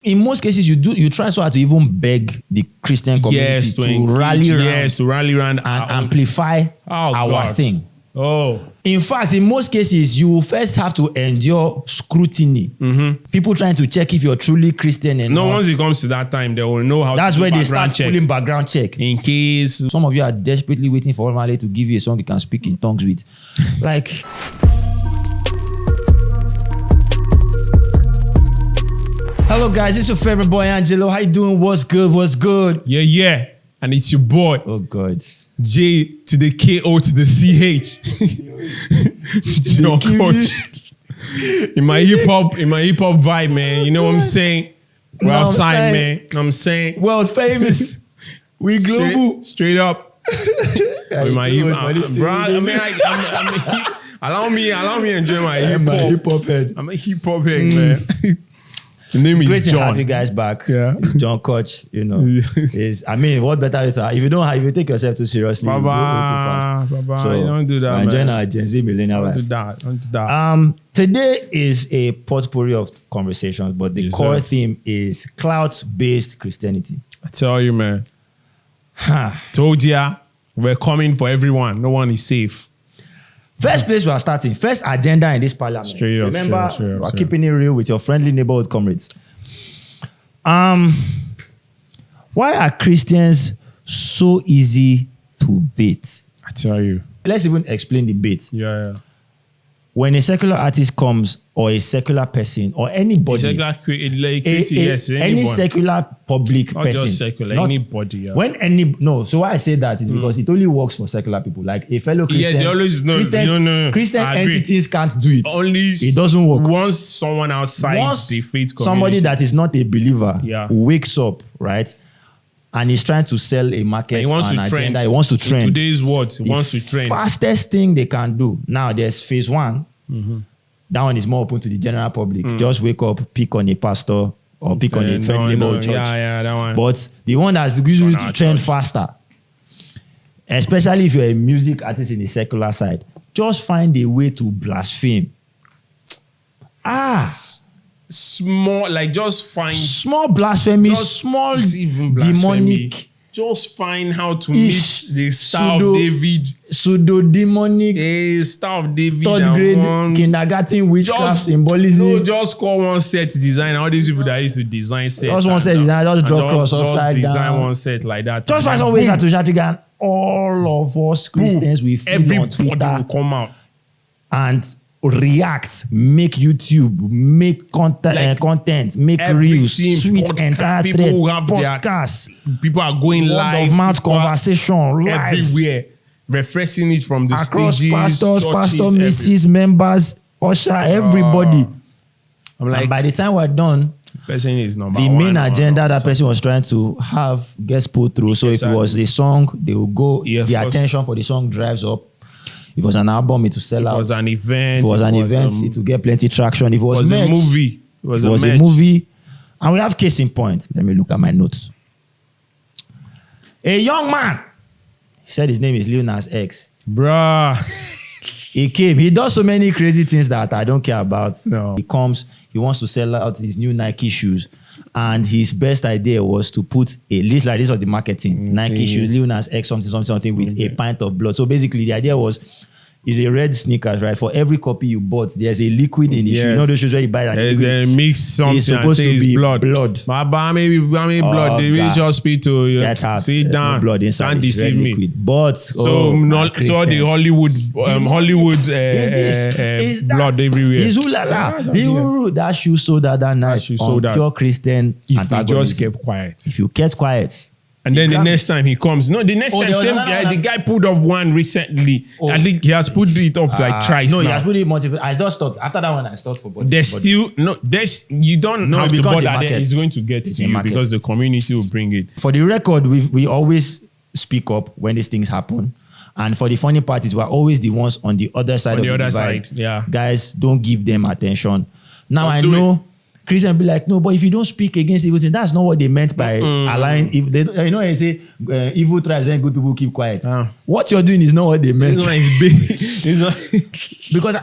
in most cases, you try so hard to even beg the Christian community to rally around and amplify our thing. Oh. In fact, in most cases, you first have to endure scrutiny. People trying to check if you're truly Christian and once it comes to that time, they will know how that's to do where they start pulling background check. In case some of you are desperately waiting for Omahlay to give you a song you can speak in tongues with. Like, hello guys, this is your favorite boy Angeloh. How you doing? What's good? What's good? Yeah. And it's your boy. Oh God. J to the K-O to the C-H. Your coach. In my hip hop vibe, man. You know what I'm saying? We're outside, man. You know what I'm saying? World famous. We global. Straight up. With my hip hop. Allow me enjoy my hip hop head. I'm a hip hop head, man. The name is great John. to have you guys back. Yeah. It's John Koch, you know. What better is if you take yourself too seriously, you go too fast. So you don't do that. We're enjoying our Gen Z millennial life. Don't do that. Today is a potpourri of conversations, but the core theme is clout-based Christianity. I tell you, man. Told ya, we're coming for everyone. No one is safe. First place we are starting. First agenda in this parliament. Straight up. Remember, we're keeping it real with your friendly neighborhood comrades. Why are Christians so easy to bait? I tell you. Let's even explain the bait. Yeah. When a secular artist comes, or a secular person, or anybody, any secular public not person, just secular, anybody. Yeah. So why I say that is because it only works for secular people. Like a fellow Christian, yes, always Christian entities can't do it. Only it doesn't work. Once someone outside the faith community, somebody that is not a believer, wakes up, right? And he's trying to sell a market, an agenda. He wants to trend. In today's world, he wants to trend. Fastest thing they can do. Now there's phase one. That one is more open to the general public. Just wake up, pick on a pastor or pick on a friendly neighborhood church. Yeah, that one. But the one that's usually to trend faster, especially if you're a music artist in the secular side, just find a way to blaspheme. Small, like just find small blasphemy, small demonic. Just find how to meet the Star of David. Pseudo-demonic. Star of David. Third grade kindergarten witchcraft symbolism. No, just call one set design. All these people that used to design set. Just one set design. Just draw cross upside down. Just design one set like that. Just find some ways to Shatigan. All of us Christians, we feel on Twitter. Will come out. And react, make YouTube, make content, make reels, tweet, entire thread, podcasts. People are going live. Word of mouth conversation, live. Everywhere. Refreshing it from the across stages, pastors, pastor, Mrs., members, usher, everybody. I'm like, and by the time we're done, person is number the one, main agenda that person was trying to have gets put through. So if it was a song, they will go, the attention for the song drives up. If it was an album, it will sell out. If it was an event. If it was an event, it will get plenty traction. If it was a movie. It was a movie. And we have case in point. Let me look at my notes. A young man. He said his name is Lil Nas X. Bruh. He came. He does so many crazy things that I don't care about. No. He comes. He wants to sell out his new Nike shoes. And his best idea was to put a list like this was the marketing. Nike shoes, Lil Nas X, something with a pint of blood. So basically the idea was, is a red sneakers, right? For every copy you bought, there's a liquid in the shoe. You know those shoes where you buy that there's a mix something. It's supposed to be blood. Maybe blood. They reach hospital. Get out. Sit down. No blood inside. Can't deceive me. Liquid. But so the Hollywood blood everywhere. It's ulala. That shoe sold that night on pure Christian. If you just kept quiet. If you kept quiet. And then the next time he comes, the guy pulled off one recently. I think he has put it up like thrice. No, he has put it multiple. I just stopped. After that one, I stopped for body. You don't have to bother. Then it's going to get to you because the community will bring it. For the record, we always speak up when these things happen. And for the funny part is we're always the ones on the other side of the divide. Yeah. Guys, don't give them attention. Now I know Christian be like, no, but if you don't speak against evil things, that's not what they meant by allowing. If they, you know, they say evil tribes and good people keep quiet. What you're doing is not what they meant. Because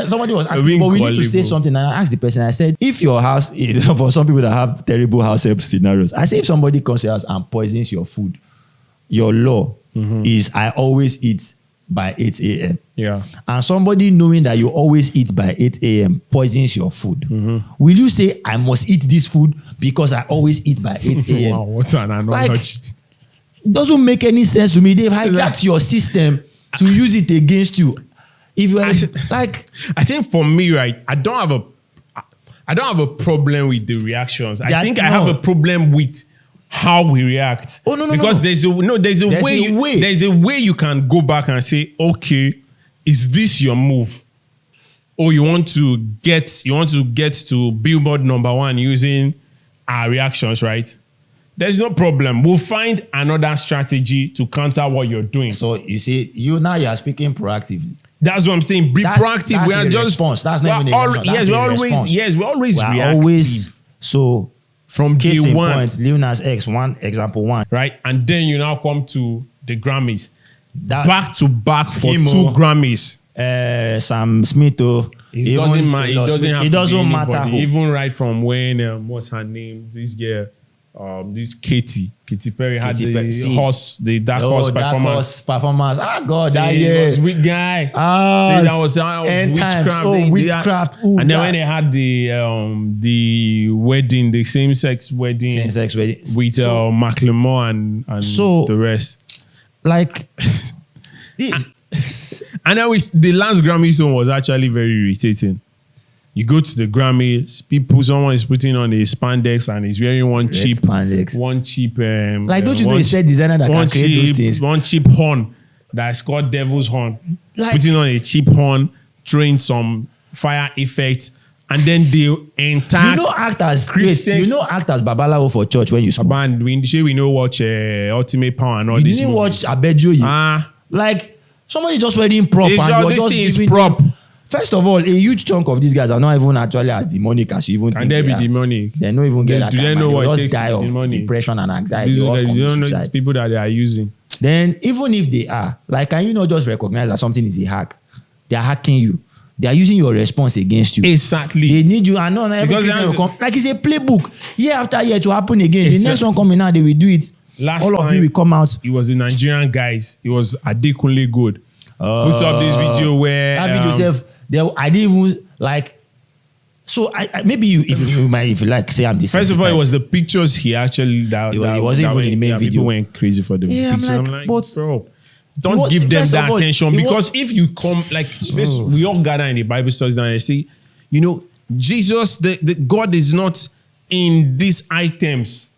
somebody was asking me, but we need to say something. And I asked the person, I said, if your house is for some people that have terrible house help scenarios, I say if somebody comes to your house and poisons your food, your law is I always eat by 8 a.m. Yeah. And somebody knowing that you always eat by 8 a.m. poisons your food. Will you say, I must eat this food because I always eat by 8 a.m.? Wow, what an analogy. Like, doesn't make any sense to me. They've hijacked your system to use it against you. If you like, I think for me, right, I don't have a problem with the reactions. I think I have a problem with how we react. Oh no, because there's a way you can go back and say, okay, is this your move? Or you want to get to Billboard #1 using our reactions, right? There's no problem. We'll find another strategy to counter what you're doing. So you see, you are speaking proactively. That's what I'm saying. Be proactive. We are just response. That's not even a response. We're always reactive. Always so from case day in one. point, Lil Nas X, example one. Right? And then you now come to the Grammys. Back to back for 2 Grammys. Sam Smith, it doesn't matter who. Even right from when what's her name? This girl, this Katy Perry had the dark horse performance. Ah God, that was weak guy. That was witchcraft. Witchcraft. And then when they had the wedding, the same-sex wedding with Macklemore and the rest. Like this. And then the last Grammy song was actually very irritating. You go to the Grammys, someone is putting on a spandex and he's wearing one cheap. Like, don't you know it's a designer that can create those things? One cheap horn that's called Devil's Horn. Like, putting on a cheap horn, throwing some fire effects, and then the entire. Actors Babalawo for church when you smoke. And we know watch Ultimate Power and all this. You didn't watch Abejoye. Like. Somebody just wearing prop and you're just giving prop. First of all, a huge chunk of these guys are not even actually as demonic as you even think. And they be demonic. They don't even get that. Do they know what it takes die of depression and anxiety. You don't know these people that they are using. Then even if they are, like, can you not just recognize that something is a hack? They are hacking you. They are using your response against you. Exactly. They need you. And no, every Christian will come. Like, it's a playbook. Year after year to happen again. The next one coming out, they will do it. All of you will come out. It was the Nigerian guys. It was Adekunle Gold. Puts up this video where that video itself. I didn't even like. So maybe if you like say I'm this. First of all, it was the pictures he actually it wasn't even in the main video. People went crazy for the pictures. I'm like, bro, don't give them that attention because if you come like we all gather in the Bible studies and they say, Jesus, the God is not in these items.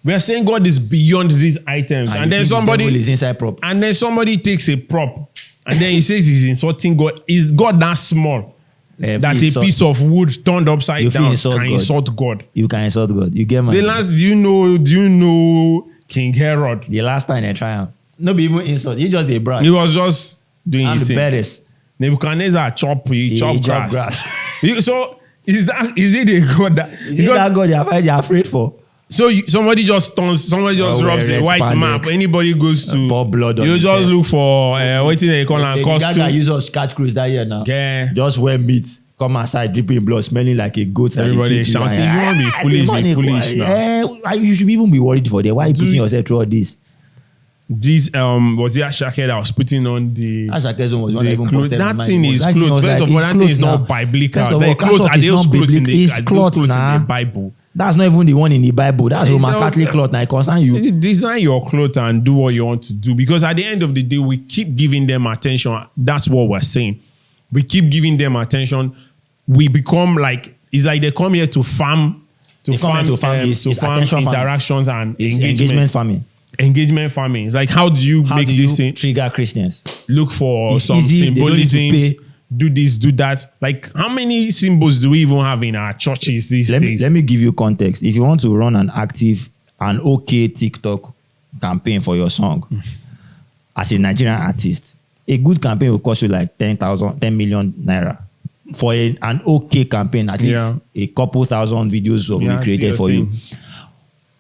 We are saying God is beyond these items. And then somebody is inside prop. And then somebody takes a prop. And then he says he's insulting God. Is God that small? That a piece of wood turned upside down can insult God. You can insult God. You get my do you know King Herod? The last time they tried. No be even insult. He just a brand. He was just doing his thing. I'm the baddest. Nebuchadnezzar chop grass. So is it a God that that God you're afraid for? So somebody just rubs a white map. Anybody goes to blood on you just look for what they call a costume. The guy that use us catch cruise that year now. Yeah. Just wear meat, come outside dripping blood, smelling like a goat. Everybody is shouting. You want to be foolish now. You should even be worried for them. Why are you putting yourself through all this? This was the Asake that was putting on the Asake's one was one even posted. That thing is clothes. First of all, that thing is not biblical. The clothes are those clothes in the Bible. That's not even the one in the Bible. That's Roman Catholic cloth. Now it concern you. Design your clothes and do what you want to do. Because at the end of the day, we keep giving them attention. That's what we're saying. We keep giving them attention. We become like, it's like they come here to farm. To farm interactions and engagement farming. Engagement farming. It's like, how do you make this thing? Trigger Christians. Look for some symbolisms. Do this, do that. Like, how many symbols do we even have in our churches these days? Let me give you context. If you want to run an okay TikTok campaign for your song, as a Nigerian artist, a good campaign will cost you like 10 million naira. for an okay campaign, at least a couple thousand videos will be created for you.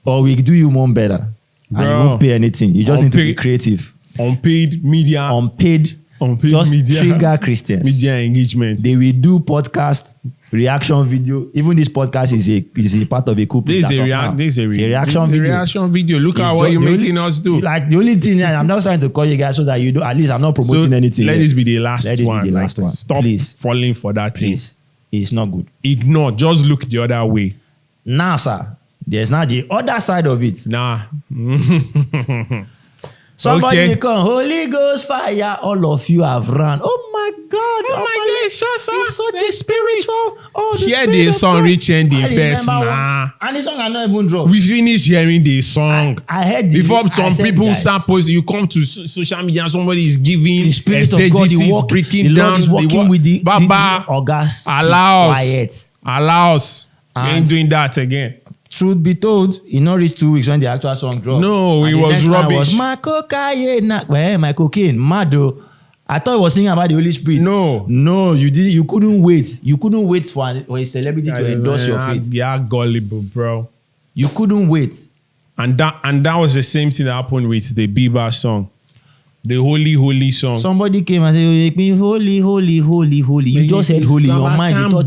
Or we do you one better. And you won't pay anything. You just need to be creative. Unpaid media. Unpaid just media. Trigger Christians. Media engagement. They will do podcast, reaction video. Even this podcast is a part of a couple. This is a reaction video. Look at what you're making us do. Like the only thing, I'm not trying to call you guys so that you do. At least I'm not promoting anything. Let this be the last one. Let this be the last one. Stop falling for that thing. It's not good. Ignore. Just look the other way. Nah, sir. There's not the other side of it. Nah. Somebody come, Holy Ghost fire, all of you have run. Oh my God. Oh my God, it's such a spiritual. Oh, hear the song reach ending first. Nah. And the song are not even dropped. We finished hearing the song. I heard the before some people start posting, you come to social media, somebody is giving the spirit of God, breaking the down. Lord is walking with the Baba. August. Allows. We ain't doing that again. Truth be told, it not reached 2 weeks when the actual song dropped. No, it was rubbish. My cocaine, Mado. I thought it was singing about the Holy Spirit. No, you didn't. You couldn't wait. You couldn't wait for a celebrity to endorse your faith. Yeah, gullible, bro. You couldn't wait. And that was the same thing that happened with the Beiber song. The holy song. Somebody came and said, "You make me holy. You just said holy. Your mind, you thought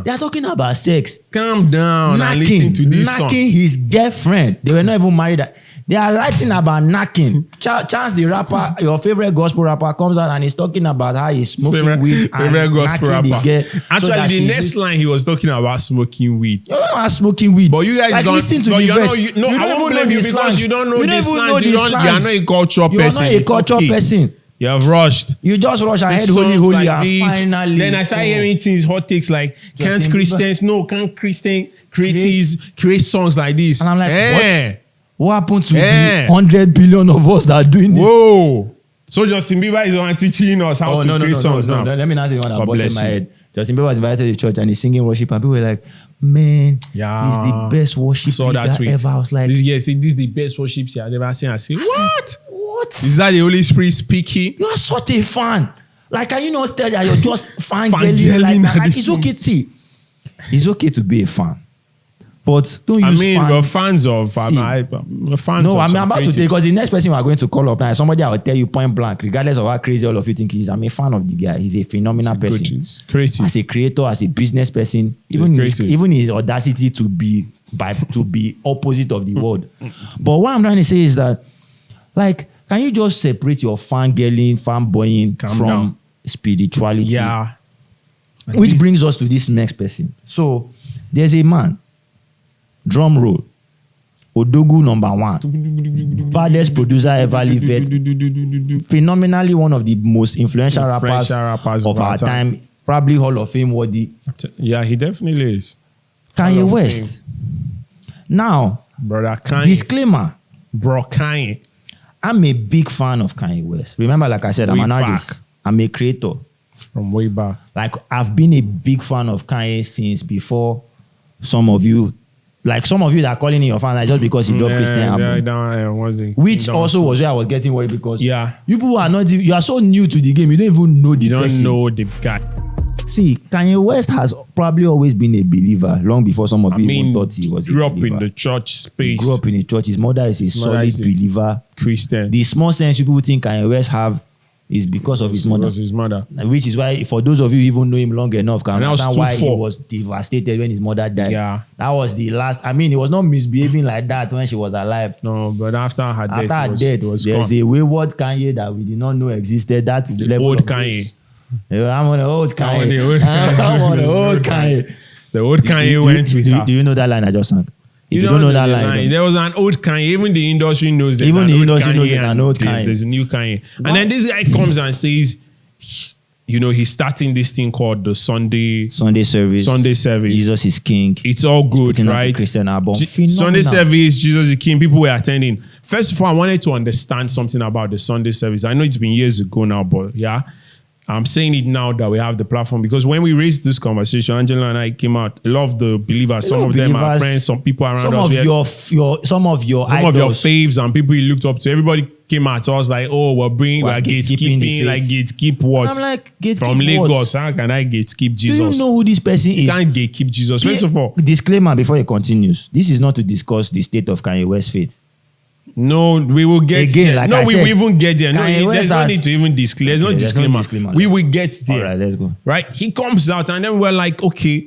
they are talking about sex. Calm down and listen to this song. Knacking his girlfriend. They were not even married. They are writing about knacking. Chance the rapper, your favorite gospel rapper, comes out and he's talking about how he's smoking weed. Favorite gospel rapper. Actually, the next line he was talking about smoking weed. You're not smoking weed. But you guys like, don't listen to the verse. I won't blame you because you don't know the slangs. You are not a cultural person. You're not a cultural person. You have rushed. You just rush ahead, holy, like and finally. Then I started hearing things, hot takes like, can't Christians create songs like this? And I'm like, what happened to the 100 billion of us that are doing it? Whoa. So Justin Bieber is the one teaching us how to create songs now. No, let me not say the one that busted my head. Justin Bieber was invited to the church and he's singing worship and people were like, man, he's the best worship leader ever. I was like, this is the best worship you have ever seen. I say, what? Is that the Holy Spirit speaking? You're such a fan. Like, can you not tell that you're just fangirling like that? Like, it's okay to it's okay to be a fan. But don't use we're fans of. I'm about to take, because the next person we are going to call up now, somebody I will tell you point blank, regardless of how crazy all of you think he is. I'm a fan of the guy. He's a phenomenal person. Creative. As a creator, as a business person, even his audacity to be opposite of the word. But what I'm trying to say is that, like, can you just separate your fangirling, fanboying from spirituality? Yeah. Which brings us to this next person. So there's a man. Drum roll. Odogu #1. Baddest producer ever lived. Phenomenally one of the most influential rappers of our time. Probably Hall of Fame worthy. Yeah, he definitely is. Kanye West. Now, brother Kanye. Disclaimer. Bro Kanye. I'm a big fan of Kanye West. Remember, like I said, I'm an artist. I'm a creator. From way back. Like, I've been a big fan of Kanye since before some of you. Like some of you that are calling in your fans just because he dropped Christian album. Which also was where I was getting worried because you people are not, you are so new to the game, you don't even know the person. You don't know the guy. See, Kanye West has probably always been a believer long before some of you even thought he was a believer. Grew up in the church space. Grew up in the church. His mother is a solid believer. Christian. The small sense people think Kanye West have is because of his mother. Which is why, for those of you who even know him long enough, can understand why he was devastated when his mother died. Yeah. That was the last. I mean, he was not misbehaving like that when she was alive. No, but after her death, there's a wayward Kanye that we did not know existed. That's the level old of Kanye. I'm on the old Kanye. I'm on the old Kanye. The old Kanye went with her. Do you know that line I just sang? If you don't know that line, there was an old Kanye. Even the industry knows there's an old Kanye. There's a new Kanye. And then this guy comes and says, he's starting this thing called the Sunday service. Jesus is King. It's all good, right? Christian album. Sunday service, Jesus is King. People were attending. First of all, I wanted to understand something about the Sunday service. I know it's been years ago now, but I'm saying it now that we have the platform, because when we raised this conversation, Angeloh and I came out. A lot of the believers, some of them are friends, some people around some us. Some of your faves and people you looked up to. Everybody came out. So I was like, oh, we're gatekeeping, like gatekeep what? I'm like, gatekeep from Lagos. How can I gatekeep Jesus? Do you know who this person is? You can't gatekeep Jesus. First of all, disclaimer before it continues. This is not to discuss the state of Kanye West's faith. No, we will get again. there. Like no, I we said, will even get there. No, there's no need to even disclaim. There's no disclaimer. We will get there. All right, let's go. Right? He comes out and then we're like, okay,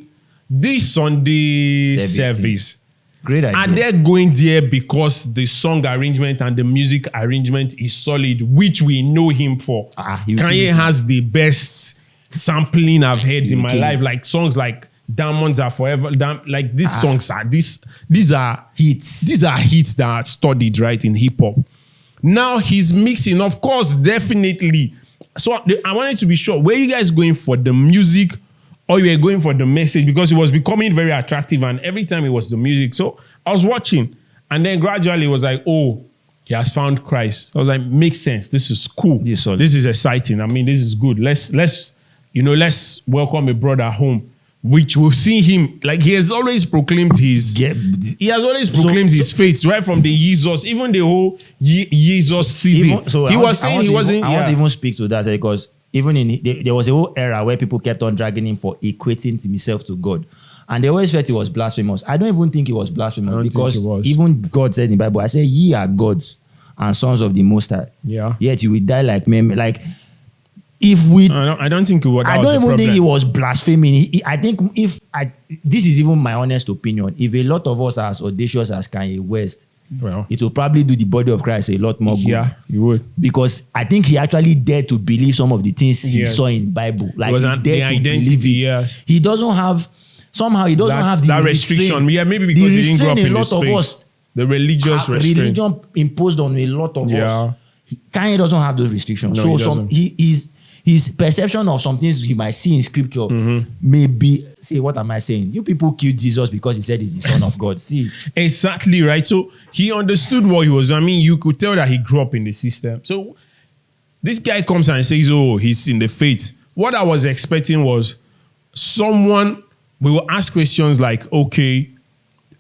this Sunday service. Great idea. Are they going there because the song arrangement and the music arrangement is solid, which we know him for? Kanye has the best sampling I've heard in my life. Like songs like Diamonds Are Forever. Like these songs are these are hits. These are hits that are studied right in hip hop. Now he's mixing, of course, definitely. So I wanted to be sure, were you guys going for the music or you were going for the message? Because it was becoming very attractive and every time it was the music. So I was watching and then gradually it was like, oh, he has found Christ. I was like, makes sense. This is cool. This is exciting. I mean, this is good. Let's welcome a brother home. Which we'll see him, like he has always proclaimed his faith right from the Jesus, even the whole Jesus season. I want to even speak to that because even there was a whole era where people kept on dragging him for equating himself to God. And they always felt he was blasphemous. I don't even think he was blasphemous because even God said in the Bible, I say, ye are gods and sons of the Most High. Yeah. Yet you will die like men. Like, if we, I don't think it was. I don't even think he was blaspheming. I think this is even my honest opinion. If a lot of us are as audacious as Kanye West, well, it will probably do the body of Christ a lot more good. Yeah, you would. Because I think he actually dared to believe some of the things he saw in the Bible. Like he dared to believe it. Yes. He doesn't have that restriction. Yeah, maybe because he didn't grow up in the space. The religious religion imposed on a lot of us. Kanye doesn't have those restrictions. No, so his perception of some things he might see in scripture may be, say, what am I saying? You people killed Jesus because he said he's the son of God. See. Exactly, right? So he understood what he was. I mean, you could tell that he grew up in the system. So this guy comes and says, oh, he's in the faith. What I was expecting was someone, we will ask questions like, okay,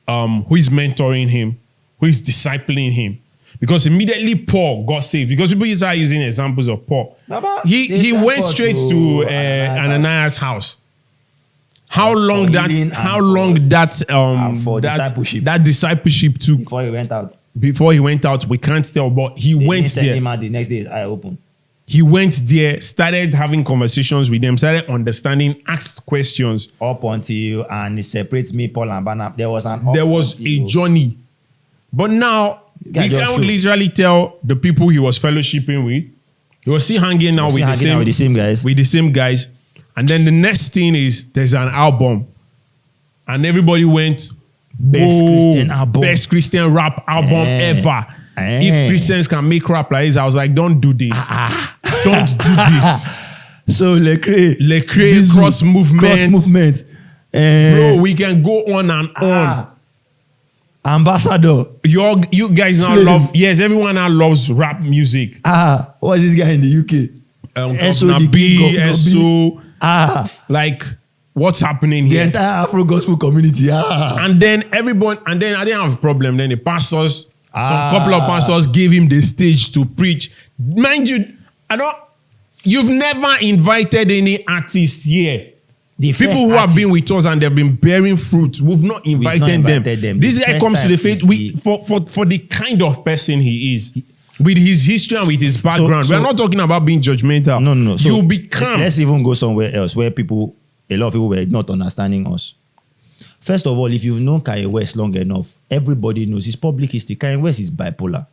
who is mentoring him? Who is discipling him? Because immediately Paul got saved. Because people start using examples of Paul. He went straight to Ananias' house. How long that discipleship took before he went out. Before he went out, we can't tell, but he went there. The next day his eye opened. He went there, started having conversations with them, started understanding, asked questions. Up until, and it separates me, Paul and Barnabas. There was a journey. But now, we can't literally tell the people he was fellowshipping with. He was still hanging out with the same guys. With the same guys. And then the next thing is there's an album. And everybody went, best Christian rap album ever. If Christians can make rap like this, I was like, don't do this. Don't do this. So Lecrae cross movement. Bro, we can go on and on. Ambassador. You guys now love, everyone now loves rap music. What's this guy in the UK? SO. Like, what's happening here? The entire Afrogospel community. And then I didn't have a problem. Then the pastors, some couple of pastors gave him the stage to preach. Mind you, you've never invited any artist here. People who have been with us and they've been bearing fruit, we've not invited them. This guy comes to the faith for the kind of person he is. With his history and with his background. We're not talking about being judgmental. No. So you become. Let's even go somewhere else where a lot of people were not understanding us. First of all, if you've known Kanye West long enough, everybody knows his public history. Kanye West is bipolar.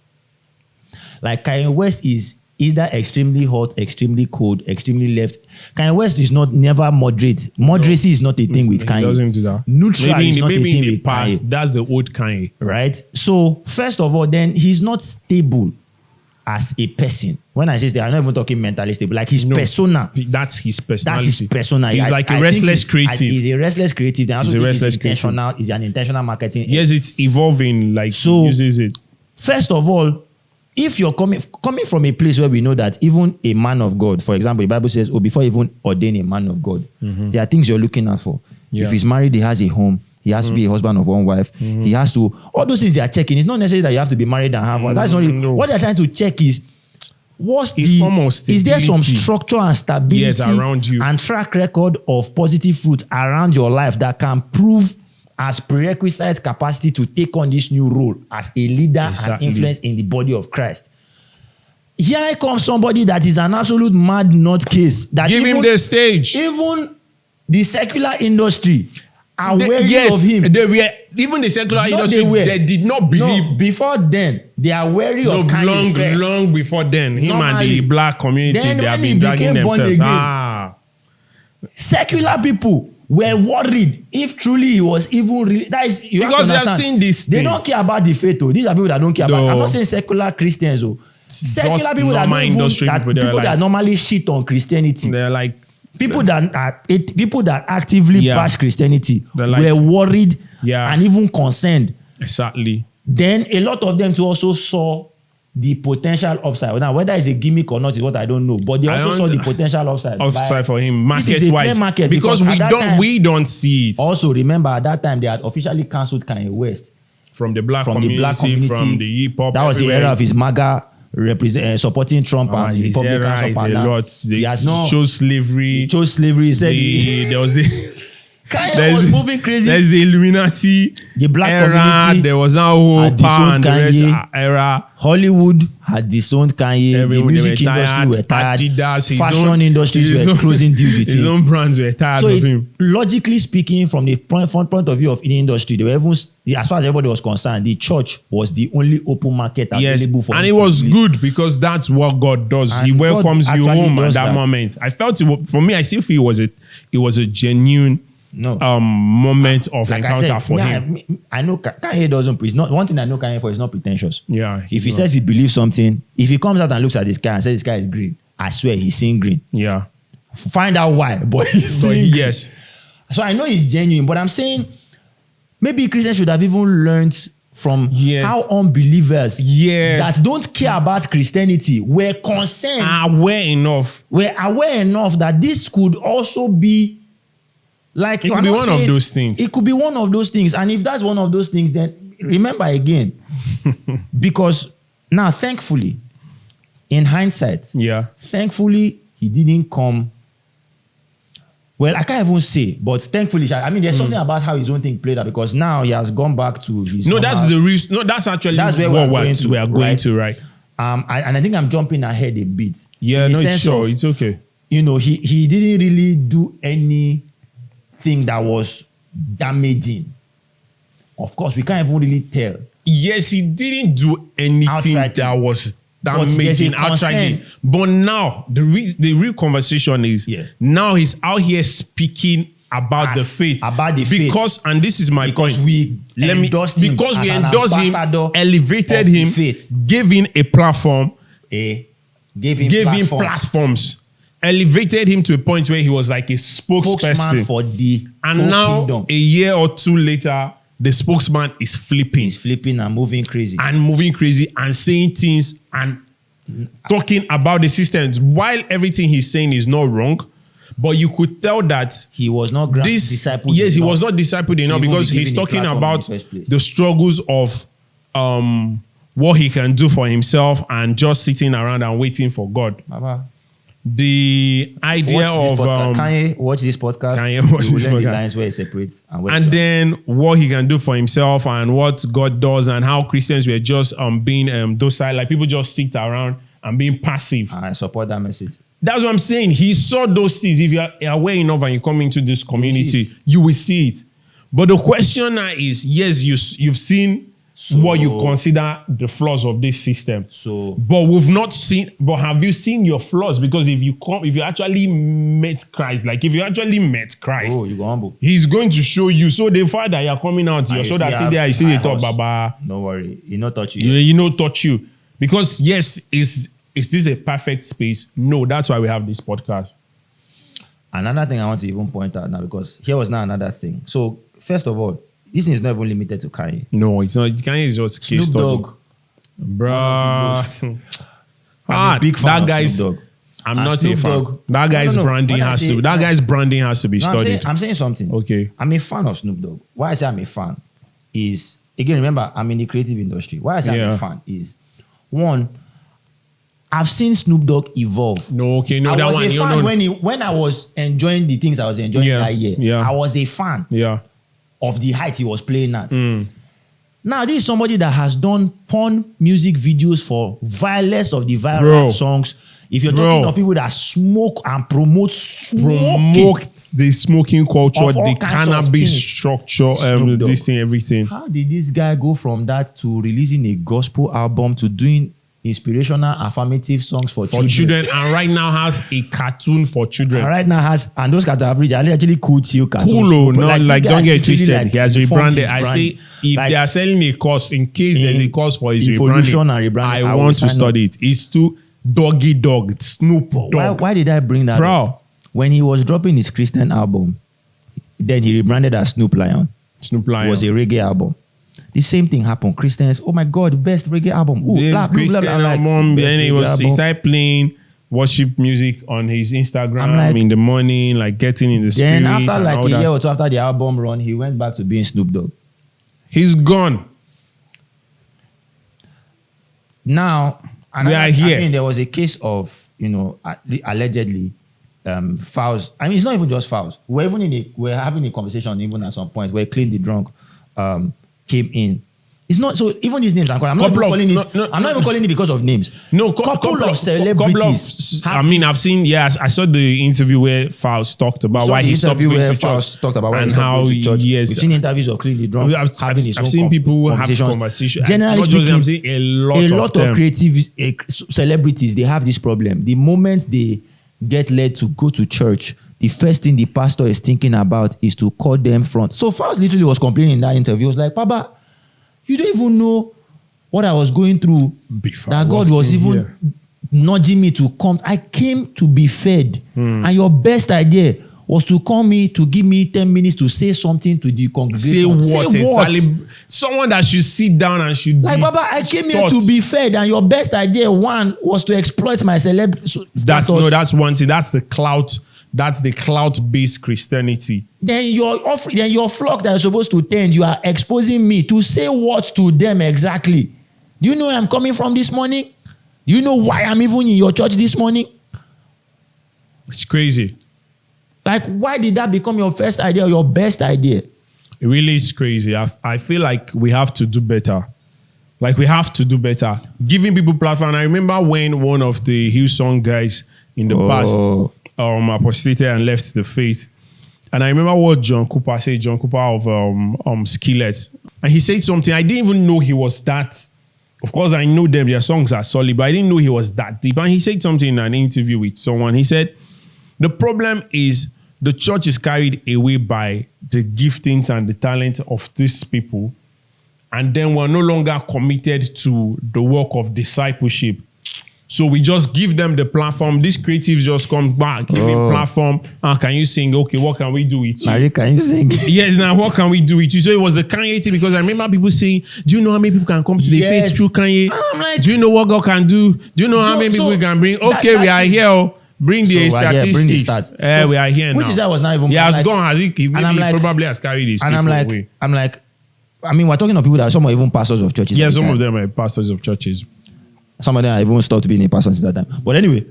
Like, Kanye West is either extremely hot, extremely cold, extremely left. Kanye West is never moderate. Moderacy is not a thing with Kanye. He doesn't do that. Neutral is not a thing with Kanye. That's the old Kanye. Right? So, first of all, then he's not stable as a person. When I say that, I'm not even talking mentally stable. Like his persona. That's his personality. That's his persona. He's like a restless creative. He's a restless creative. Then also he's intentional. He's an intentional marketing. Yes, it's evolving. Like, he uses it. First of all, if you're coming from a place where we know that even a man of God, for example, the Bible says, before even ordain a man of God, there are things you're looking out for. Yeah. If he's married, he has a home. He has to be a husband of one wife. He has to, all those things they are checking. It's not necessarily that you have to be married and have one. That's not really, what they're trying to check is, is there some structure and stability around you and track record of positive fruit around your life that can prove as prerequisite capacity to take on this new role as a leader and influence in the body of Christ. Here comes somebody that is an absolute mad nutcase. Give him the stage. Even the secular industry are wary of him. Even the secular industry, they did not believe. No, before then, they are wary of Kanye first. Long before then, him and the black community, they have been dragging themselves. Secular people were worried if truly he was even real. That is, because they have seen this thing. They don't care about the faith. These are people that don't care about. I'm not saying secular Christians. Secular people that don't even, that normally shit on Christianity. They're like people that actively bash Christianity were worried and even concerned. Exactly. Then a lot of them too also saw the potential upside. Now, whether it's a gimmick or not is what I don't know. But they also saw the potential upside. Upside for him, market-wise. Because we don't see it. Also, remember, at that time, they had officially cancelled Kanye West. From the black community, from the hip-hop. That was the era of his MAGA supporting Trump and Republicans. A lot. He chose slavery. He said there was the... Kanye was moving crazy. There's the Illuminati, the black era, community. There was now whole power and the rest era. Hollywood had disowned Kanye. The music industry were tired. Fashion industries were closing deals with him. His own brands were tired of him. Logically speaking, from the point of view of the industry, they were even, as far as everybody was concerned, the church was the only open market available for him. And it was good because that's what God does. And he welcomes you home at that moment. I felt for me, I still feel it was a genuine moment of encounter for him. I know Kanye doesn't preach. One thing I know Kanye for is not pretentious. Yeah. If he says he believes something, if he comes out and looks at this guy and says this guy is green, I swear he's seeing green. Yeah. Find out why, but he's seeing green. Yes. So I know he's genuine, but I'm saying maybe Christians should have even learned from how unbelievers that don't care about Christianity were concerned. Aware enough that this could also be like, it could be one of those things. It could be one of those things. And if that's one of those things, then remember again, because now, thankfully, in hindsight, thankfully, he didn't come. Well, I can't even say, but thankfully, I mean, there's something about how his own thing played out because now he has gone back to his. No, that's the reason. No, that's actually where we are going to, right? And I think I'm jumping ahead a bit. Yeah, no, sure, it's okay. You know, he didn't really do anything that was damaging. Of course, we can't even really tell. Yes, he didn't do anything that was damaging outrightly. But now, the real conversation is, now he's out here speaking about the faith. Because, and this is my point. We endorsed him, elevated him, gave him a platform, gave him platforms. Elevated him to a point where he was like a spokesperson for the and now kingdom. A year or two later, the spokesman is flipping. He's flipping and moving crazy. And saying things and talking about the systems while everything he's saying is not wrong. But you could tell that he was not discipled. Yes, he was not discipled enough because he's talking about the struggles of what he can do for himself and just sitting around and waiting for God. Baba. The idea of Kanye watch this podcast. Kanye watch this podcast. The lines where he separates and then what he can do for himself and what God does and how Christians were just being docile, like people just sit around and being passive. I support that message. That's what I'm saying. He saw those things. If you're aware enough and you come into this community, you will see it. But the question now is, yes, you've seen what you consider the flaws of this system. But we've not seen. But have you seen your flaws? Because if you actually met Christ, you go humble. He's going to show you. So the fact that you're coming out, you're sure that still there. You see the talk, Baba. Don't worry, he not touch you. He not touch you because yes, is this a perfect space? No, that's why we have this podcast. Another thing I want to even point out now, because here was now another thing. So first of all, this is not even limited to Kanye. No, it's not. Kanye is just Snoop Dogg Bruh. I'm a big fan that of guy's. Snoop Dogg. I'm And not Snoop a fan. Dogg- That guy's No. branding When I has say- to. That guy's branding has to be No, studied. I'm saying something. Okay. I'm a fan of Snoop Dogg. Why I say I'm a fan is, again, remember, I'm in the creative industry. Why I say I'm Yeah. a fan is, one, I've seen Snoop Dogg evolve. No, okay, no, I that was one. a You fan know, when I was enjoying the things I was enjoying Yeah, that year. yeah. I was a fan yeah. of the height he was playing at. Now, this is somebody that has done porn music videos for vilest of the viral Bro. songs. If you're Bro. talking of people that smoke and promote smoking, Promote the smoking culture, Of all the kinds of cannabis things. structure, Snoop Dogg. this thing, everything. how did this guy go from that to releasing a gospel album to doing inspirational affirmative songs for For children, and right now has a cartoon for children. And right now has, and those cartoons are actually cool, chill cartoons. Cool, But no, this like guy don't has get literally, twisted. like, He has informed rebranded. his I brand. say if Like, they are selling a course, in case there's a course for his evolution rebranding, and rebranding, I I will want to sign study it. It's to Doggy Dog, Snoop Dogg. why did I bring that Bro. up? When he was dropping his Christian album, then he rebranded as Snoop Lion. Snoop It Lion. was a reggae album. The same thing happened. Christians, oh my God, best reggae album. Ooh, Yes, blah, blah, Christian blah, blah. I'm like, album. best Then he reggae started playing worship music on his Instagram I'm like- in the morning, like getting in the spirit. Then after and like all a that. year or two after the album run, he went back to being Snoop Dogg. He's gone. Now, We are here. I mean, there was a case of, allegedly, Falz. I mean, it's not even just Falz. We're having a conversation even at some point where Klint the drunk came in. It's not so. Even these names, I'm not even calling it. I'm not even calling it because of names. No, couple of celebrities. I mean, I've seen. Yeah, I saw the interview where Falz talked about why he stopped going to church Falz talked about why he and stopped how going to church. yes, We've seen interviews of Klint the drunk having his own I've seen people have conversations. conversations. Generally Not just speaking, I'm seeing a lot of them. creative celebrities, they have this problem. The moment they get led to go to church, the first thing the pastor is thinking about is to call them front. So Falz literally was complaining in that interview. He was like, Papa, you don't even know what I was going through. Before That God was walking even here. nudging me to come. I came to be fed. And your best idea was to call me to give me 10 minutes to say something to the Say congregation. what? Exactly. Someone that should sit down and should Like, be Baba, I came here taught. to be fed, and your best idea, one, was to exploit my status. That's one thing. That's the clout. That's the clout-based Christianity. Then your flock that you're supposed to tend, you are exposing me to say what to them exactly. Do you know where I'm coming from this morning? Do you know why I'm even in your church this morning? It's crazy. Like, why did that become your first idea or your best idea? It really is crazy. I feel like we have to do better. Like we have to do better. Giving people platform. I remember when one of the Hillsong guys in the past apostated and left the faith. And I remember what John Cooper said, John Cooper of Skillet. And he said something. I didn't even know he was that. Of course, I know them. Their songs are solid, but I didn't know he was that deep. And he said something in an interview with someone. He said, the problem is the church is carried away by the giftings and the talent of these people. And then we're no longer committed to the work of discipleship. So we just give them the platform. These creatives just come back, give me platform. Can you sing? Okay, what can we do with you? Marie, can you sing? Yes, now what can we do with you? So it was the Kanye thing because I remember people saying, do you know how many people can come to the faith through Kanye? And I'm like, do you know what God can do? Do you know how many people we can bring? Okay, we are here. Oh. Bring the statistics. Bring the stats. We are here which now. is that was not even. He has like, gone. Has he? Maybe I'm like, he probably has carried his and people I'm away. like, I mean, we're talking of people that some are even pastors of churches. Yeah, at the some time. of them are pastors of churches. Some of them have even stopped being a pastor since that time. But anyway,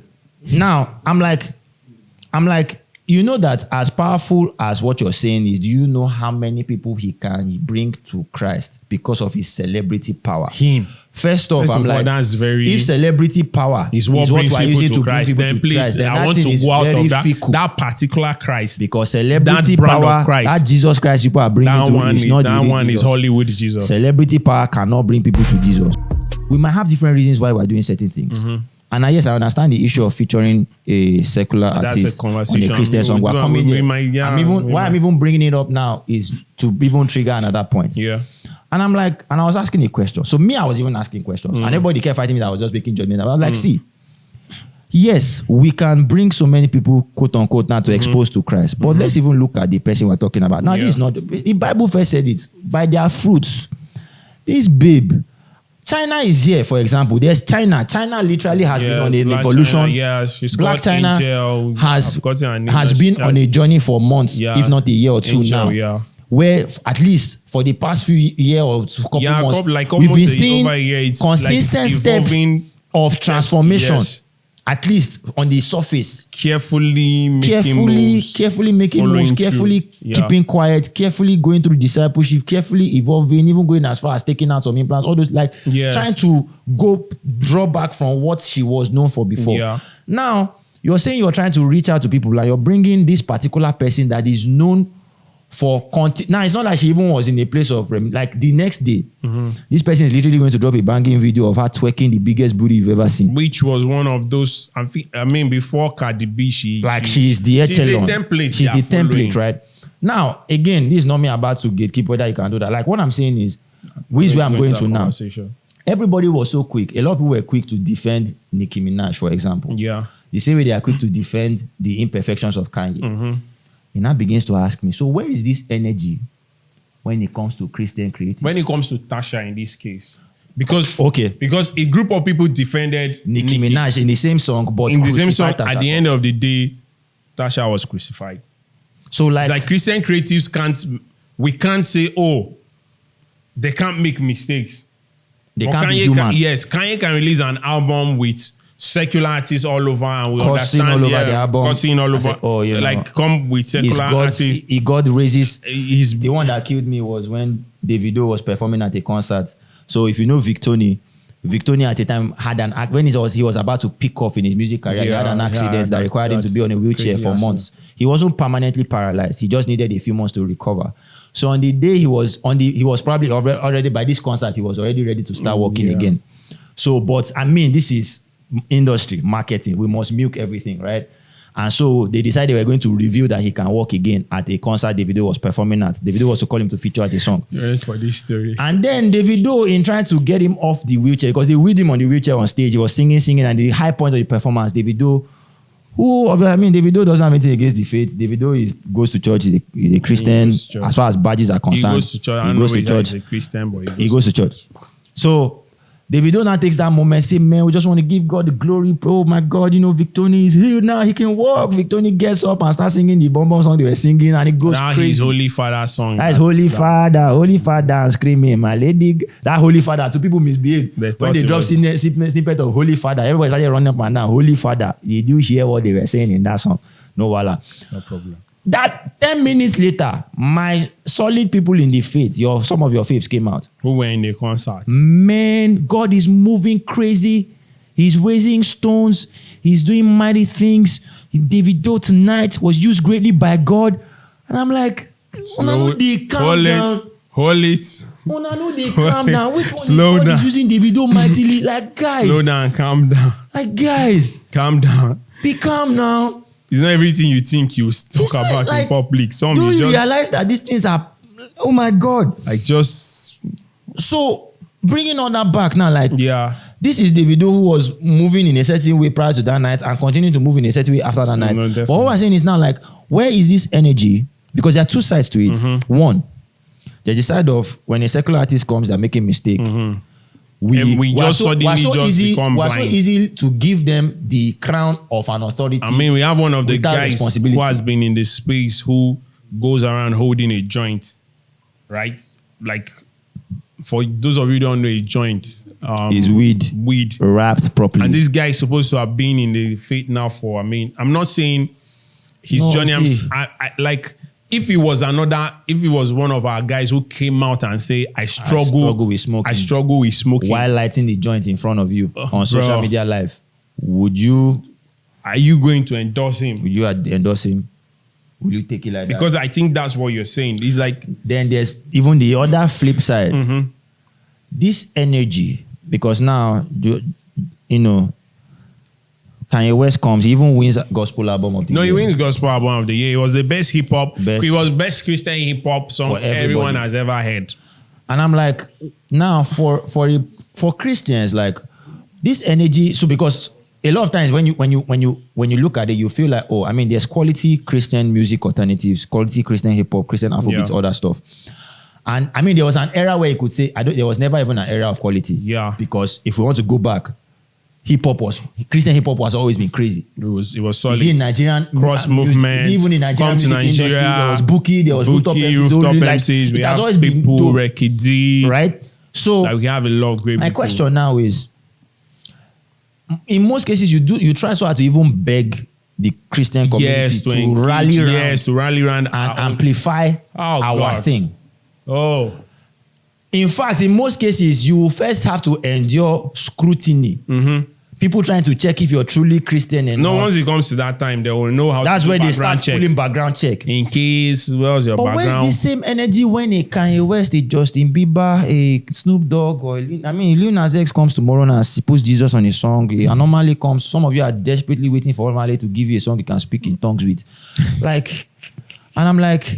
now I'm like, you know that as powerful as what you're saying is, do you know how many people he can bring to Christ because of his celebrity power? Him. First off, First I'm of all, like, that's very- if celebrity power Is what brings we're people using to bring Christ. people Then to please, Christ, then I that want thing to is go out very of that, fickle. that particular Christ. Because celebrity That brand of power, Christ. that Jesus Christ people are bringing That to one is is not the that real one is Jesus. Hollywood Jesus. Celebrity power cannot bring people to Jesus. We might have different reasons why we're doing certain things. And I understand the issue of featuring a secular That's artist a conversation. on a Christian song. I'm even bringing it up now is to even trigger another point. Yeah. And I'm like, and I was asking a question. So me, I was even asking questions. And everybody kept fighting me that I was just making judgment. I was like, see, yes, we can bring so many people, quote unquote, now to expose to Christ. But let's even look at the person we're talking about. Now, this is not, the Bible first said it, by their fruits. This babe, China is here, for example. There's China. China literally has been on a revolution. She's Black China Angel. has been on a journey for months, if not a year or two Angel, now. Where at least for the past few years or couple months, we've been seeing consistent steps of transformation. Yes. At least on the surface, carefully making moves, carefully keeping quiet, carefully going through discipleship, carefully evolving, even going as far as taking out some implants, all those trying to draw back from what she was known for before. Yeah. Now, you're saying you're trying to reach out to people, like you're bringing this particular person that is known for content. Now, it's not like she even was in a place of like the next day. This person is literally going to drop a banging video of her twerking the biggest booty you've ever seen. Which was one of those, I mean, before Cardi B, she's the echelon. She's the template. She's the template, right? Now, again, this is not me about to gatekeep whether you can do that. Like what I'm saying is, which is where I'm going to now. Everybody was so quick. A lot of people were quick to defend Nicki Minaj, for example. Yeah. The same way they are quick to defend the imperfections of Kanye. He now begins to ask me, so where is this energy when it comes to Christian creatives? When it comes to Tasha in this case. Because a group of people defended Nicki Minaj in the same song, but in the same song, Tasha. At the end of the day, Tasha was crucified. So like Christian creatives we can't say, oh, they can't make mistakes. They can't be human. Kanye can release an album with secular artists all over, and we cursing understand all over the album. Cursing all over. Said, oh, you know, come with secular artists. God raises. The one that killed me was when Davido was performing at a concert. So if you know Victony at the time had when he was about to pick off in his music career, he had an accident that required him to be on a wheelchair for months. He wasn't permanently paralyzed. He just needed a few months to recover. So on the day he was probably already by this concert, he was already ready to start working again. So, but I mean, this is industry, marketing. We must milk everything, right? And so they decided they were going to reveal that he can walk again at a concert Davido was performing at. Davido was to call him to feature at a song. Right for this story. And then Davido, in trying to get him off the wheelchair, because they wheeled him on the wheelchair on stage, he was singing, and the high point of the performance, Davido doesn't have anything against the faith. Davido goes to church, he's a Christian, as far as badges are concerned. He goes to church. He's a Christian, but he goes to church. So Davido now takes that moment, say, man, we just want to give God the glory. Oh my God, Victony is healed now. He can walk. Victony gets up and starts singing the bomb song they were singing, and it goes now crazy. His Holy Father song. That's Holy Father, and screaming, my lady. That Holy Father, two people misbehaved. When they dropped snippet of Holy Father, everybody started running up and down. Holy Father. Did you hear what they were saying in that song? No, voila. It's no problem. That 10 minutes later, my solid people in the faith, some of your faiths came out. Who were in the concert? Man, God is moving crazy. He's raising stones. He's doing mighty things. Davido tonight was used greatly by God. And I'm like, calm down. Hold it. Calm down. Which one slow down. Is using Davido mightily? Like, guys. Slow down, calm down. Like, guys. Calm down. Be calm now. It's not everything you think you talk about in public. Do you realize that these things are, oh my God. So, bringing all that back now, this is Davido who was moving in a certain way prior to that night and continuing to move in a certain way after that night. But what I'm saying is now, where is this energy? Because there are two sides to it. One, there's the side of when a secular artist comes, they're making a mistake. We just suddenly become blind. We're so easy to give them the crown of an authority. I mean, we have one of the guys who has been in this space who goes around holding a joint, right? Like, for those of you who don't know, a joint is weed wrapped properly. And this guy is supposed to have been in the faith now for, I'm not saying his journey. If he was one of our guys who came out and say, I struggle with smoking while lighting the joint in front of you on social media live, are you going to endorse him? Would you endorse him? Will you take it like that? Because I think that's what you're saying. It's like, then there's even the other flip side. This energy, because now, Kanye West comes, he even wins Gospel Album of the Year. No, he wins Gospel Album of the Year. He was the best hip-hop. He was best Christian hip-hop song everyone has ever heard. And I'm like, now for Christians, like, this energy, so because a lot of times when you look at it, you feel like, there's quality Christian music alternatives, quality Christian hip-hop, Christian Afrobeats, all that stuff. And I mean, there was an era where you could say, there was never even an era of quality. Yeah. Because if we want to go back, Christian hip hop has always been crazy. It was solid. Is it in Nigerian cross movement? Even in Nigerian come to music Nigeria. industry, there was Bouqui, there was Rooftop MCs. We have always people, been Rekidi. right? So like we have a lot of great my people. question now is, in most cases, you try so hard to even beg the Christian community to rally around and amplify our thing. Oh. In fact, in most cases, you first have to endure scrutiny. People trying to check if you're truly Christian and once it comes to that time, they will know how that's to do where they start check. pulling background check. In case, where's your background? But where's the same energy when a Kanye West, a Justin Bieber, a Snoop Dogg, or Lil Nas X comes tomorrow and puts Jesus on his song. And Omahlay comes. Some of you are desperately waiting for Omahlay to give you a song you can speak in tongues with. And I'm like,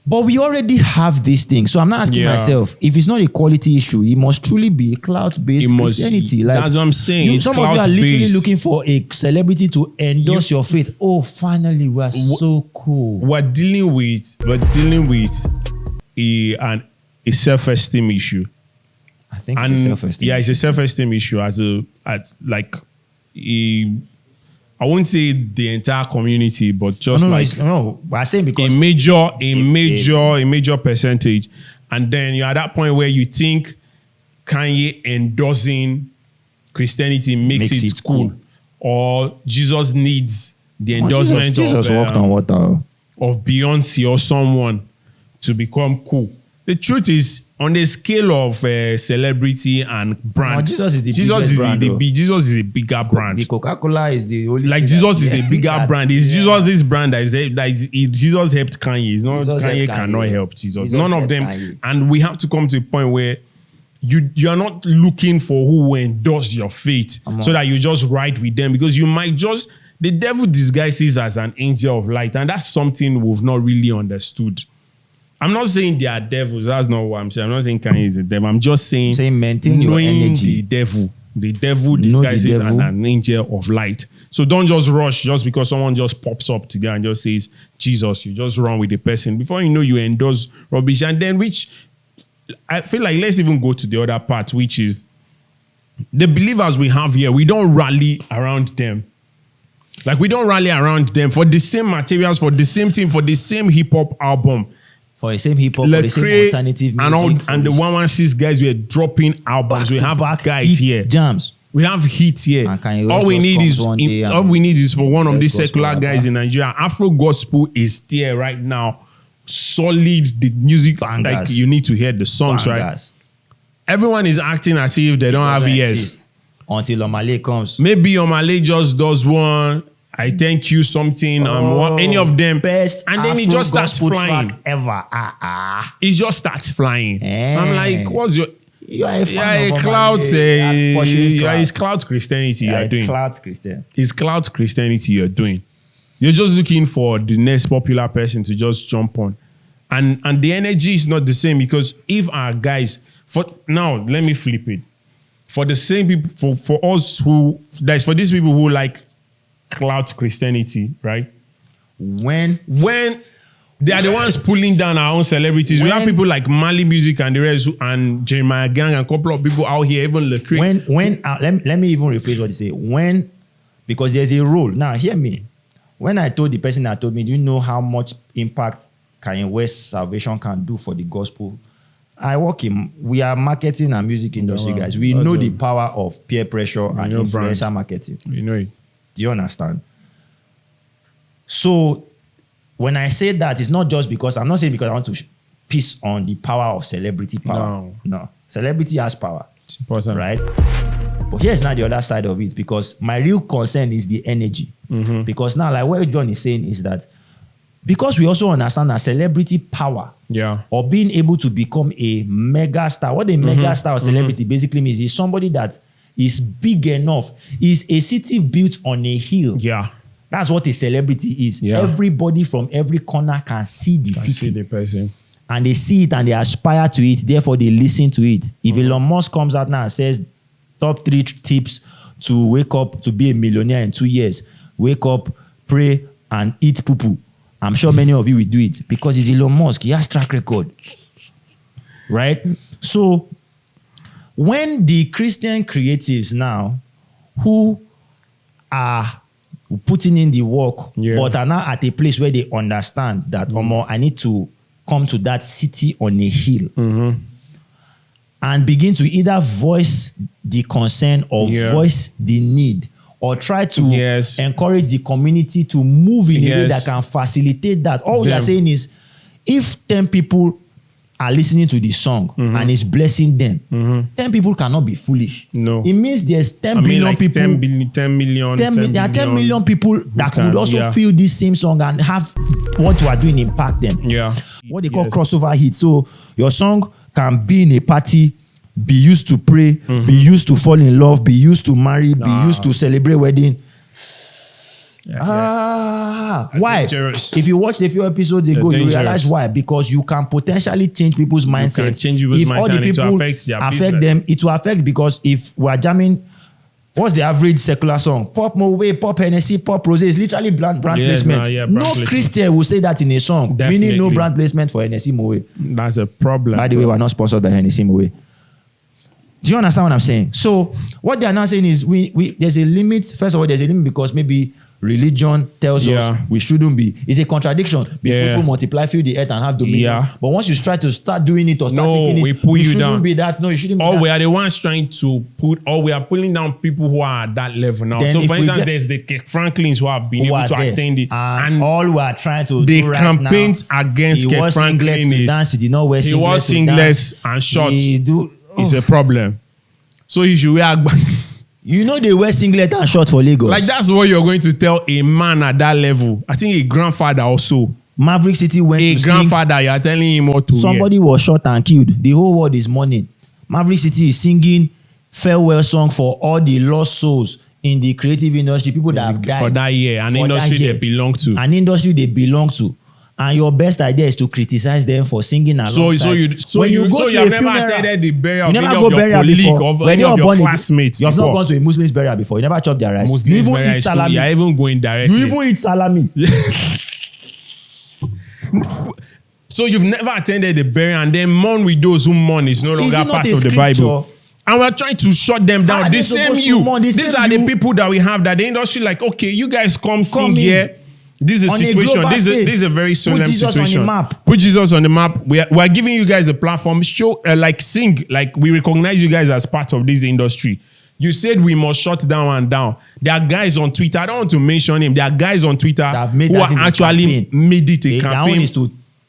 but we already have this thing. So I'm not asking myself, if it's not a quality issue, it must truly be a clout-based Christianity. That's what I'm saying. Some of you are literally looking for a celebrity to endorse your faith. Oh, finally, we're so cool. We're dealing with a self-esteem issue. I think it's a self-esteem. Yeah, it's a self-esteem issue I won't say the entire community, but just we're saying because a major percentage. And then you're at that point where you think Kanye endorsing Christianity makes it cool. Or Jesus needs the endorsement Jesus walked on water. Of Beyonce or someone to become cool. The truth is, on the scale of celebrity and brand, Jesus is the biggest brand. Jesus is a bigger brand. The Coca-Cola is the only. Like Jesus is a bigger brand. It's Jesus' brand Jesus helped Kanye. It's not Kanye cannot help Jesus. None of them. Kanye. And we have to come to a point where you are not looking for who will endorse your faith so that you just ride with them, because you might just. The devil disguises as an angel of light, and that's something we've not really understood. I'm not saying they are devils. That's not what I'm saying. I'm not saying Kanye is a devil. I'm just saying maintain your energy. The devil disguises as an angel of light. So don't just rush just because someone just pops up today and just says Jesus. You just run with the person. Before you know, you endorse rubbish. And then which I feel like let's even go to the other part, which is the believers we have here. We don't rally around them. Like we don't rally around them for the same materials, for the same thing, for the same hip hop album. For the same hip hop, for the same alternative music. And the 116 guys were dropping albums. We have guys here. Jams. We have hits here. All we need is for one of these secular guys in Nigeria. Afrogospel is there right now. Solid the music. Bangers. Like you need to hear the songs, right? Everyone is acting as if they don't have ears. Until Omahlay comes. Maybe Omahlay just does one. I thank you something. Any of them. Best and then it just starts flying. Track ever. It just starts flying. I'm like, what's your... You are a Clout. It's Clout Christianity you are doing. Clout Christian. It's Clout Christianity you're doing. You're just looking for the next popular person to just jump on. And the energy is not the same, because if our guys... Now, let me flip it. For the same people, for us who... for these people who like Clout Christianity, right? When they are the ones pulling down our own celebrities. We have people like Mali Music and the rest, and Jeremiah Gang and a couple of people out here, even Lecrae. Let me even rephrase what they say. Because there's a role. Now, hear me. When I told the person that told me, do you know how much impact Kanye West's salvation can do for the gospel? We are marketing and music industry guys. We know the power of peer pressure and influencer marketing. We know it. Do you understand? So when I say that, it's not just because I'm not saying because I want to piss on the power of celebrity power. No. Celebrity has power. It's important. Right? But here's now the other side of it, because my real concern is the energy. Because now, like what John is saying is that because we also understand that celebrity power or being able to become a mega star, what a mega star or celebrity basically means is somebody that is big enough, is a city built on a hill. Yeah. That's what a celebrity is. Yeah. Everybody from every corner can see the city. See the person. And they see it and they aspire to it. Therefore, they listen to it. If Elon Musk comes out now and says, top 3 tips to wake up to be a millionaire in 2 years. Wake up, pray, and eat poo-poo. I'm sure many of you will do it because it's Elon Musk. He has track record. right? So when the Christian creatives now who are putting in the work, but are now at a place where they understand that, I need to come to that city on a hill and begin to either voice the concern or voice the need or try to encourage the community to move in a way that can facilitate that. All we are saying is, if 10 people are listening to the song and it's blessing them, 10 people cannot be foolish. No. It means there's 10 billion like people. 10 million. There are 10 million people that could also feel this same song and have what we are doing impact them. Yeah. What they call crossover hit. So your song can be in a party, be used to pray, be used to fall in love, be used to marry, be used to celebrate wedding. Why? Dangerous. If you watched a few episodes ago, you realize why. Because you can potentially change people's mindset. If all the people affect them, it will affect, because if we are jamming, what's the average secular song? Pop Moe, Pop Hennessy, Pop Rose is literally brand placement. No Christian will say that in a song. Meaning no brand placement for Hennessy Moe. That's a problem. By the way, we're not sponsored by Hennessy Moe. Do you understand what I'm saying? So what they are now saying is we there's a limit. First of all, there's a limit because maybe religion tells us we shouldn't be. It's a contradiction. Be fruitful, multiply, fill the earth, and have dominion. But once you try to start doing it or start taking it, we pull you down. Be that. No, you shouldn't be that. We are the ones trying to we are pulling down people who are at that level now. Then so for instance, there's the Franklins who have been able to attend it. And all we are trying to the do right campaigns now, against Kirk Franklin is dance, he did not wear he was singlets and shorts. It's a problem. So he should wear. You know they wear singlet and short for Lagos. Like that's what you're going to tell a man at that level. I think a grandfather also. Maverick City went a to grandfather. You're telling him what to Somebody was shot and killed. The whole world is mourning. Maverick City is singing farewell song for all the lost souls in the creative industry. People that have died for that year. An industry they belong to. An industry they belong to. And your best idea is to criticize them for singing alongside. So you have never attended the burial of your colleague or any of your classmates. You have not gone to a Muslim's burial before. You never chopped their rice. You even eat salami. You are even going directly. You even eat salami. So you've never attended the burial and then mourn with those who mourn is no longer part of the Bible. And we're trying to shut them down. These are the people that we have that the industry like, okay, you guys come sing here. This is a situation. This is a very solemn situation. Put Jesus on the map. We're giving you guys a platform. Show, sing. Like, we recognize you guys as part of this industry. You said we must shut down and down. There are guys on Twitter. I don't want to mention him. There are guys on Twitter who are actually made it a campaign.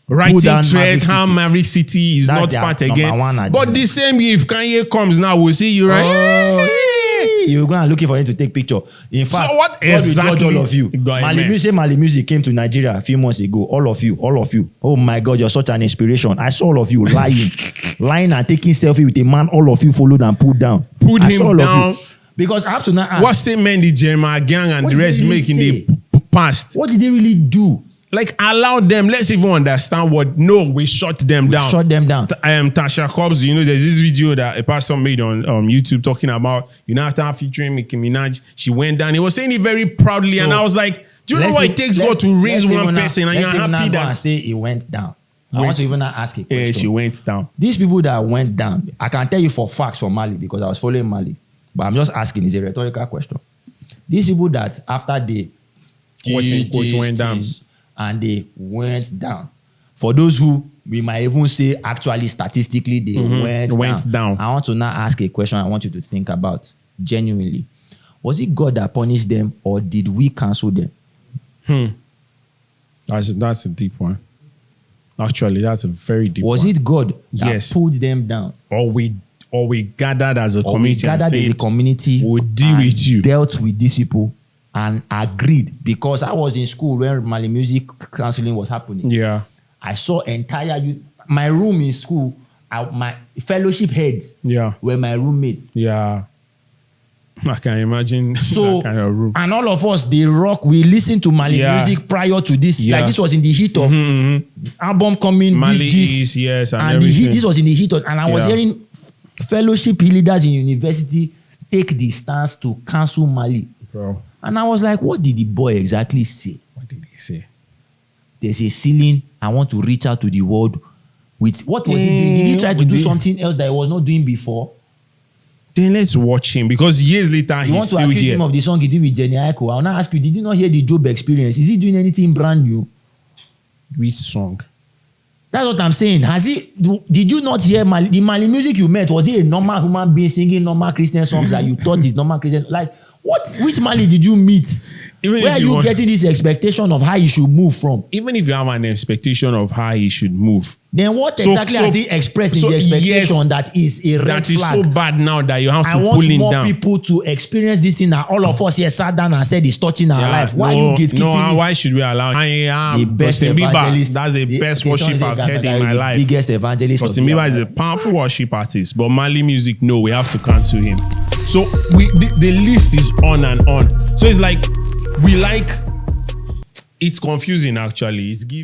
Writing thread, how Maverick City is not part again. But the same if Kanye comes now, we'll see you, right? You're going to looking for him to take picture. In fact, so what exactly? All of you. Mali Music came to Nigeria a few months ago. All of you. Oh my God, you're such an inspiration. I saw all of you lying and taking selfie with a man. All of you followed and pulled down. Put him down. Because I have to now ask. What statement did Jeremiah Gang and the rest make in the past? What did they really do? Like, allow them. Let's even understand what. No, we shut them down. Shut them down. Tasha Cobbs, there's this video that a pastor made on YouTube talking about, after featuring Nicki Minaj, she went down. He was saying it very proudly, and I was like, do you know what it takes God to raise one person and you're happy that? I say it went down. I want to even ask a question. Yeah, she went down. These people that went down, I can tell you for facts from Mali because I was following Mali, but I'm just asking, it's a rhetorical question. These people that after they went down. And they went down. For those who we might even say actually statistically they went down. I want to now ask a question I want you to think about genuinely. Was it God that punished them or did we cancel them? That's a deep one. Actually, that's a very deep one. Was it God that pulled them down? Or we gathered as a community. We'll deal with you. Dealt with these people. And agreed, because I was in school when Mali music counseling was happening. Yeah. I saw my room in school, my fellowship heads were my roommates. Yeah. I can imagine that kind of room. And all of us, we listened to Mali music prior to this. Like this was in the heat of album coming, Mali this and this was in the heat of, and I was hearing fellowship leaders in university take the stance to cancel Mali. Bro. And I was like, what did the boy exactly say? What did he say? There's a ceiling. I want to reach out to the world. with what was he doing? Did he try to do something else that he was not doing before? Then let's watch him because years later You he's want to still accuse here. him of the song he did with Jenny Aiko. I'll now ask you, did you not hear the Job Experience? Is he doing anything brand new? Which song? That's what I'm saying. Did you not hear the Mali music you met? Was he a normal human being singing normal Christian songs that you thought is normal Christian? Like, which Mali did you meet? Where are you getting this expectation of how he should move from? Even if you have an expectation of how he should move, then what exactly has he expressed in the expectation that is a red that is flag? so bad now that you have to I pull him want down. more people to experience this thing that all of us here sat down and said is touching our life. Why are you gatekeeping it? Why should we allow The best Justin Bieber, evangelist. that's the best worship I've heard in my life. Biggest evangelist. Justin Bieber is a powerful worship artist, but Mali music, no, we have to cancel him. So the list is on and on. So it's like it's confusing actually. It's giving.